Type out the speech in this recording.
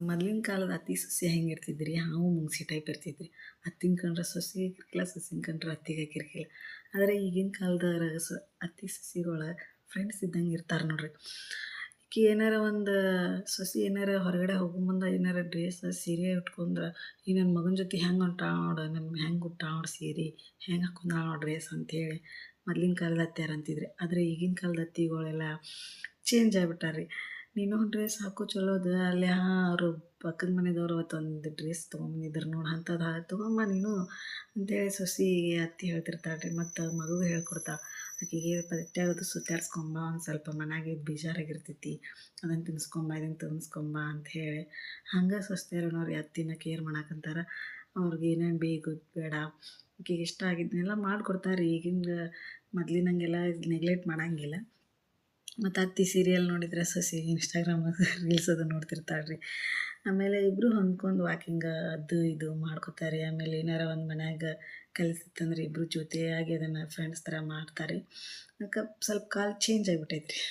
ಮೊದ್ಲಿನ ಕಾಲದ ಅತ್ತಿ ಸೊಸೆ ಹೆಂಗಿರ್ತಿದ್ರಿ ಹಾವು ಮುಂಗ್ಸಿ ಟೈಪ್ ಇರ್ತಿದ್ರಿ. ಅತ್ತಿನ ಕಂಡ್ರೆ ಸೊಸೆಗೆ ಕಿರ್ಕಿಲ್ಲ, ಸೊಸೆನ ಕಂಡ್ರೆ ಅತ್ತಿಗೆ ಕಿರ್ಕಿಲ್ಲ. ಆದರೆ ಈಗಿನ ಕಾಲದವ್ರ ಅತ್ತಿ ಸೊಸೆಗಳ ಫ್ರೆಂಡ್ಸ್ ಇದ್ದಂಗೆ ಇರ್ತಾರೆ ನೋಡ್ರಿ. ಈಕಿ ಏನಾರ ಒಂದು ಸೊಸೆ ಏನಾರ ಹೊರಗಡೆ ಹೋಗೋ ಮುಂದೆ ಏನಾರ ಡ್ರೆಸ್ ಸೀರೆ ಉಟ್ಕೊಂಡ್ರೆ ಈ ನನ್ನ ಮಗನ ಜೊತೆ ಹೆಂಗೆ ಹೊಂಟಾಳ ನೋಡು, ನನ್ನ ಹೆಂಗೆ ಉಟ್ಟಾಳ ನೋಡು ಸೀರೆ, ಹೆಂಗೆ ಹಾಕೊಂಡಾಳ ನೋಡು ಡ್ರೆಸ್ ಅಂಥೇಳಿ ಮೊದ್ಲಿನ ಕಾಲದ ಅತ್ತೆಯರು ಅಂತಿದ್ರಿ. ಆದರೆ ಈಗಿನ ಕಾಲದ ಅತ್ತಿಗಳೆಲ್ಲ ಚೇಂಜ್ ಆಗಿಬಿಟ್ಟಾರ್ರಿ. ನೀನು ಡ್ರೆಸ್ ಹಾಕೋ ಚಲೋದು ಅಲ್ಲಿ ಅವರು ಪಕ್ಕದ ಮನೆದವ್ರು ಅವತ್ತೊಂದು ಡ್ರೆಸ್ ತೊಗೊಂಬಂದಿದ್ರು ನೋಡು ಅಂಥದ್ದು ತೊಗೊಂಬ ನೀನು ಅಂತೇಳಿ ಸೊಸೆಗೆ ಅತ್ತಿ ಹೇಳ್ತಿರ್ತಾಳೆ ರೀ. ಮತ್ತು ಮಗುಗೆ ಹೇಳ್ಕೊಡ್ತಾಳೆ, ಆಕೆಗೆ ಪಟ್ಯಾಗದು ಸುತ್ತಾಡ್ಸ್ಕೊಂಬ, ಒಂದು ಸ್ವಲ್ಪ ಮನೆಯಾಗೆ ಬೇಜಾರಾಗಿರ್ತೈತಿ, ಅದನ್ನು ತಿನ್ನಿಸ್ಕೊಂಬ ಇದನ್ನು ತಿನ್ನಿಸ್ಕೊಂಬ ಅಂಥೇಳಿ ಹಂಗೆ ಸೊಸ್ತೆಯರು ನೋಡ್ರಿ ಅತ್ತಿನ ಕೇರ್ ಮಾಡಾಕಂತಾರೆ. ಅವ್ರಿಗೆ ಏನೇನು ಬೇಕು ಬೇಡ ಆಕೆಗೆ ಇಷ್ಟ ಆಗಿದ್ದನ್ನೆಲ್ಲ ಮಾಡಿಕೊಡ್ತಾರೆ. ಈಗಿನ ಮೊದ್ಲಿನಂಗೆಲ್ಲ ನೆಗ್ಲೆಕ್ಟ್ ಮಾಡಂಗಿಲ್ಲ. ಮತ್ತು ಅತ್ತಿ ಸೀರಿಯಲ್ ನೋಡಿದ್ರೆ ಸೊಸೆ ಇನ್ಸ್ಟಾಗ್ರಾಮಾಗ ರೀಲ್ಸ್ ಅದು ನೋಡ್ತಿರ್ತಾಳೆ ರೀ. ಆಮೇಲೆ ಇಬ್ಬರು ಹೊಂದ್ಕೊಂಡು ವಾಕಿಂಗ ಅದು ಇದು ಮಾಡ್ಕೊತಾರೆ. ಆಮೇಲೆ ಏನಾರ ಒಂದು ಮನ್ಯಾಗ ಕೆಲಸ ಇತ್ತಂದ್ರೆ ಇಬ್ಬರು ಜೊತೆಯಾಗಿ ಅದನ್ನು ಫ್ರೆಂಡ್ಸ್ ಥರ ಮಾಡ್ತಾರೆ. ಅದಕ್ಕೆ ಸ್ವಲ್ಪ ಕಾಲ ಚೇಂಜ್ ಆಗಿಬಿಟ್ಟೈತೆ ರೀ.